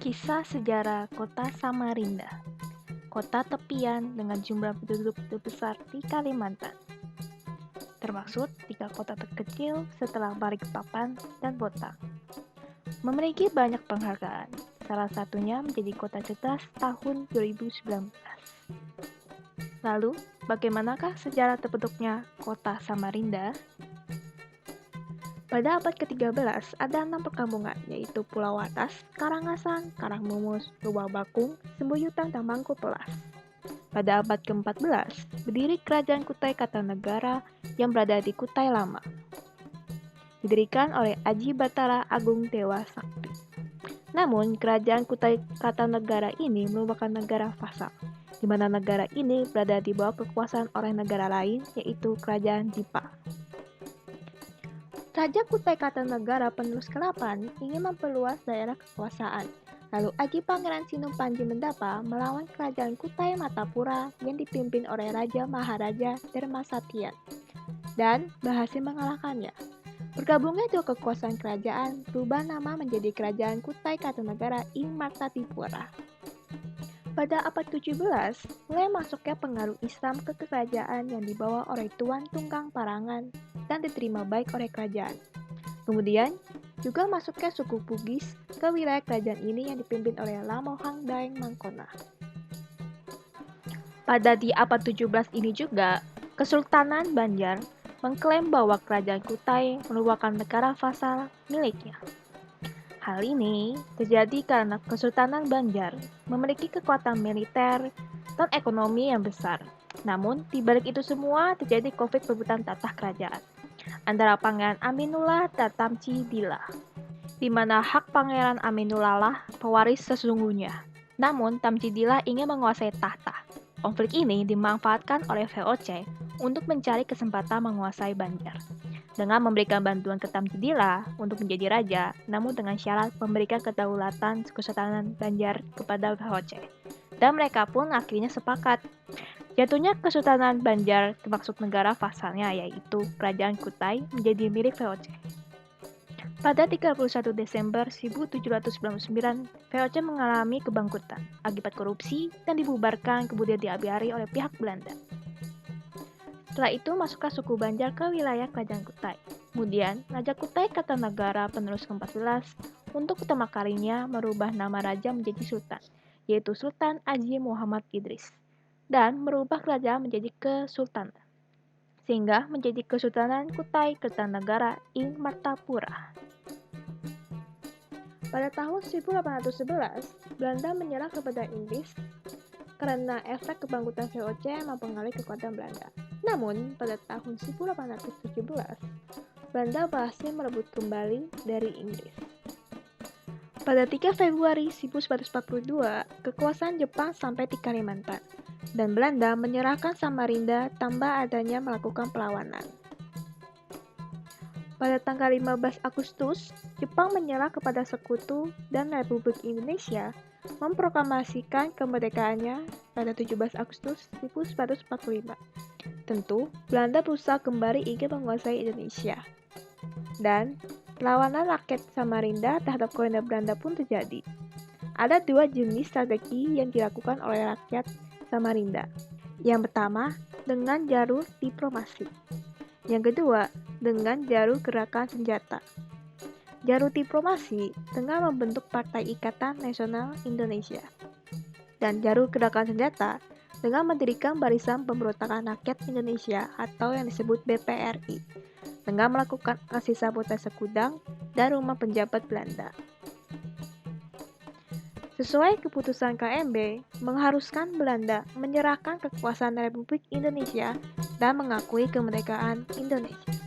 Kisah sejarah kota Samarinda, kota tepian dengan jumlah penduduk terbesar di Kalimantan. Termaksud 3 kota terkecil setelah Balikpapan dan Bontang. Memiliki banyak penghargaan, salah satunya menjadi kota cerdas tahun 2019. Lalu, bagaimanakah sejarah terbentuknya kota Samarinda? Pada abad ke-13, ada 6 perkampungan, yaitu Pulau Watas, Karangasang, Karangmumus, Lubang Bakung, Sembuyutan, dan Mangku Pelas. Pada abad ke-14, berdiri Kerajaan Kutai Kartanegara yang berada di Kutai Lama. Didirikan oleh Aji Batara Agung Dewa Sakti. Namun, Kerajaan Kutai Kartanegara ini merupakan negara vasal, di mana negara ini berada di bawah kekuasaan oleh negara lain, yaitu Kerajaan Dipa. Raja Kutai Kartanegara penerus ke-8 ingin memperluas daerah kekuasaan. Lalu Aji Pangeran Sinum Panji Mendapa melawan Kerajaan Kutai Matapura yang dipimpin oleh Raja Maharaja Dharmasatian dan berhasil mengalahkannya. Bergabungnya dua kekuasaan kerajaan berubah nama menjadi Kerajaan Kutai Kartanegara ing Martatipura. Pada abad 17, mulai masuknya pengaruh Islam ke kerajaan yang dibawa oleh Tuan Tunggang Parangan dan diterima baik oleh kerajaan. Kemudian, juga masuknya suku Bugis ke wilayah kerajaan ini yang dipimpin oleh Lamohang Daeng Mangkona. Pada di abad 17 ini juga, Kesultanan Banjar mengklaim bahwa Kerajaan Kutai merupakan negara vasal miliknya. Hal ini terjadi karena Kesultanan Banjar memiliki kekuatan militer dan ekonomi yang besar. Namun, di balik itu semua terjadi konflik perebutan tatah kerajaan antara Pangeran Aminullah dan Tamci Dila, di mana hak Pangeran Aminullah lah pewaris sesungguhnya. Namun, Tamci Dila ingin menguasai tahta. Konflik ini dimanfaatkan oleh VOC untuk mencari kesempatan menguasai Banjar dengan memberikan bantuan ke Tamci Dila untuk menjadi raja, namun dengan syarat memberikan kedaulatan Kesultanan Banjar kepada VOC. Dan mereka pun akhirnya sepakat. Jatuhnya Kesultanan Banjar termasuk negara vasalnya, yaitu Kerajaan Kutai menjadi milik VOC. Pada 31 Desember 1799, VOC mengalami kebangkrutan akibat korupsi dan dibubarkan kemudian diambil oleh pihak Belanda. Setelah itu masuklah suku Banjar ke wilayah Kerajaan Kutai. Kemudian, Raja Kutai Kartanegara penerus ke-14 untuk pertama kalinya merubah nama raja menjadi sultan, yaitu Sultan Aji Muhammad Idris, dan merubah kerajaan menjadi kesultanan, sehingga menjadi Kesultanan Kutai Kartanegara ing Martapura. Pada tahun 1811, Belanda menyerah kepada Inggris karena efek kebangkrutan VOC mempengaruhi kekuatan Belanda. Namun, pada tahun 1817, Belanda berhasil merebut kembali dari Inggris. Pada 3 Februari 1942, kekuasaan Jepang sampai di Kalimantan, dan Belanda menyerahkan Samarinda tanpa adanya melakukan perlawanan. Pada tanggal 15 Agustus, Jepang menyerah kepada Sekutu dan Republik Indonesia memproklamasikan kemerdekaannya pada 17 Agustus 1945. Tentu, Belanda berusaha kembali ingin menguasai Indonesia. Dan perlawanan rakyat Samarinda terhadap kolonial Belanda pun terjadi. Ada 2 jenis strategi yang dilakukan oleh rakyat Samarinda. Yang pertama, dengan jalur diplomasi. Yang kedua, dengan jalur gerakan senjata. Jalur diplomasi dengan membentuk Partai Ikatan Nasional Indonesia. Dan jalur gerakan senjata dengan mendirikan Barisan Pemberontakan Rakyat Indonesia atau yang disebut BPRI, dengan melakukan aksi sabotase gudang dan rumah penjabat Belanda. Sesuai keputusan KMB, mengharuskan Belanda menyerahkan kekuasaan Republik Indonesia dan mengakui kemerdekaan Indonesia.